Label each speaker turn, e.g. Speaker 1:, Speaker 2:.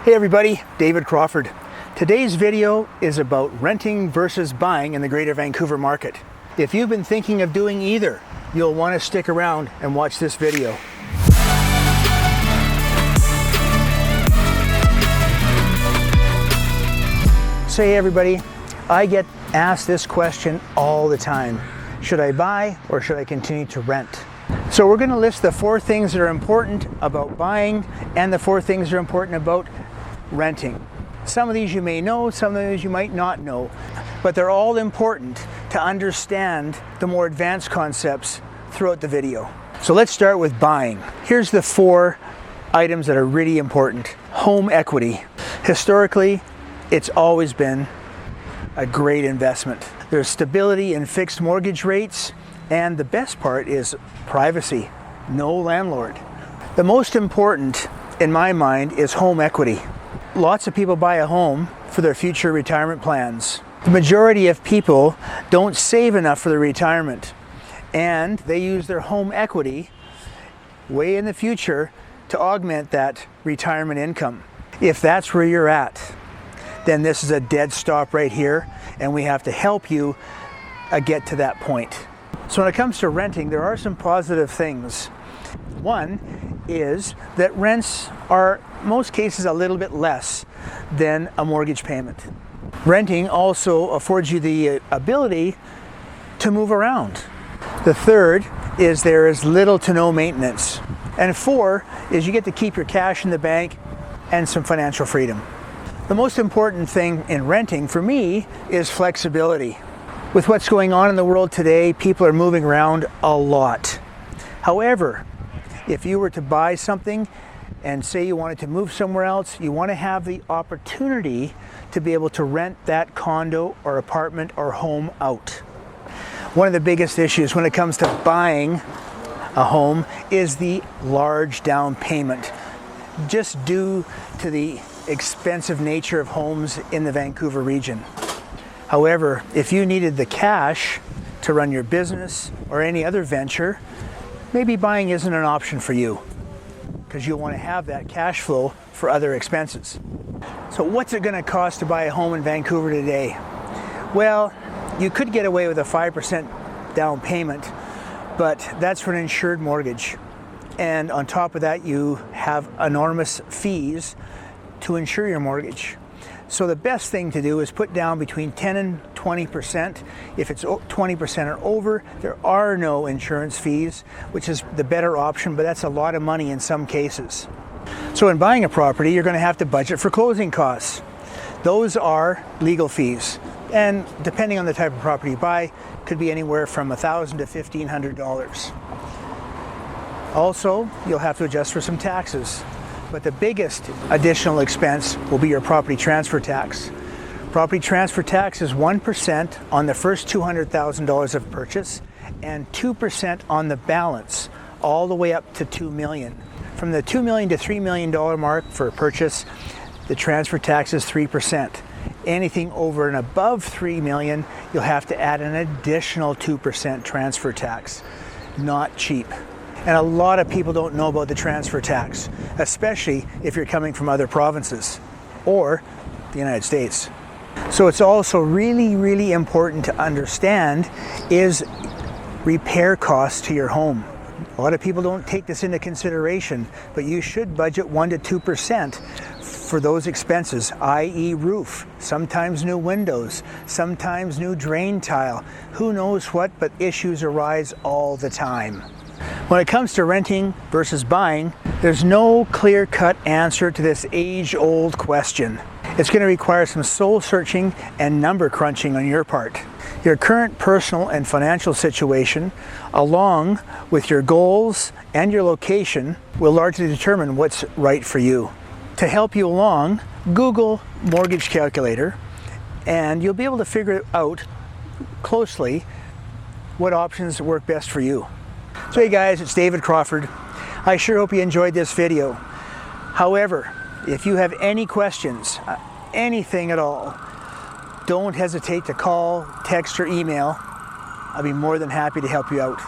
Speaker 1: Hey everybody, David Crawford. Today's video is about renting versus buying in the Greater Vancouver market. If you've been thinking of doing either, you'll want to stick around and watch this video. So hey everybody, I get asked this question all the time. Should I buy or should I continue to rent? So we're going to list the 4 things that are important about buying and the 4 things that are important about renting. Some of these you may know, some of these you might not know, but they're all important to understand the more advanced concepts throughout the video. So let's start with buying. Here's the 4 items that are really important. Home equity. Historically, it's always been a great investment. There's stability in fixed mortgage rates, and the best part is privacy. No landlord. The most important, in my mind, is home equity. Lots of people buy a home for their future retirement plans. The majority of people don't save enough for their retirement, and they use their home equity way in the future to augment that retirement income. If that's where you're at, then this is a dead stop right here, and we have to help you get to that point. So when it comes to renting, there are some positive things. One is that rents are, most cases, a little bit less than a mortgage payment. Renting also affords you the ability to move around. The third is there is little to no maintenance. And 4 is you get to keep your cash in the bank and some financial freedom. The most important thing in renting for me is flexibility. With what's going on in the world today, people are moving around a lot. However, if you were to buy something and say you wanted to move somewhere else, you want to have the opportunity to be able to rent that condo or apartment or home out. One of the biggest issues when it comes to buying a home is the large down payment, just due to the expensive nature of homes in the Vancouver region. However, if you needed the cash to run your business or any other venture, maybe buying isn't an option for you because you'll want to have that cash flow for other expenses. So what's it going to cost to buy a home in Vancouver today? Well, you could get away with a 5% down payment, but that's for an insured mortgage. And on top of that, you have enormous fees to insure your mortgage. So the best thing to do is put down between 10 and 20%. If it's 20% or over, there are no insurance fees, which is the better option, but that's a lot of money in some cases. So in buying a property, you're going to have to budget for closing costs. Those are legal fees. And depending on the type of property you buy, could be anywhere from $1,000 to $1,500. Also, you'll have to adjust for some taxes. But the biggest additional expense will be your property transfer tax. Property transfer tax is 1% on the first $200,000 of purchase and 2% on the balance, all the way up to $2 million. From the $2 million to $3 million mark for a purchase, the transfer tax is 3%. Anything over and above $3 million, you'll have to add an additional 2% transfer tax. Not cheap. And a lot of people don't know about the transfer tax, especially if you're coming from other provinces or the United States. So it's also really, really important to understand is repair costs to your home. A lot of people don't take this into consideration, but you should budget 1% to 2% for those expenses, i.e. roof, sometimes new windows, sometimes new drain tile, who knows what, but issues arise all the time. When it comes to renting versus buying, there's no clear-cut answer to this age-old question. It's going to require some soul-searching and number crunching on your part. Your current personal and financial situation, along with your goals and your location, will largely determine what's right for you. To help you along, Google mortgage calculator, and you'll be able to figure out closely what options work best for you. So hey guys, it's David Crawford. I sure hope you enjoyed this video. However, if you have any questions, anything at all, don't hesitate to call, text, or email. I'll be more than happy to help you out.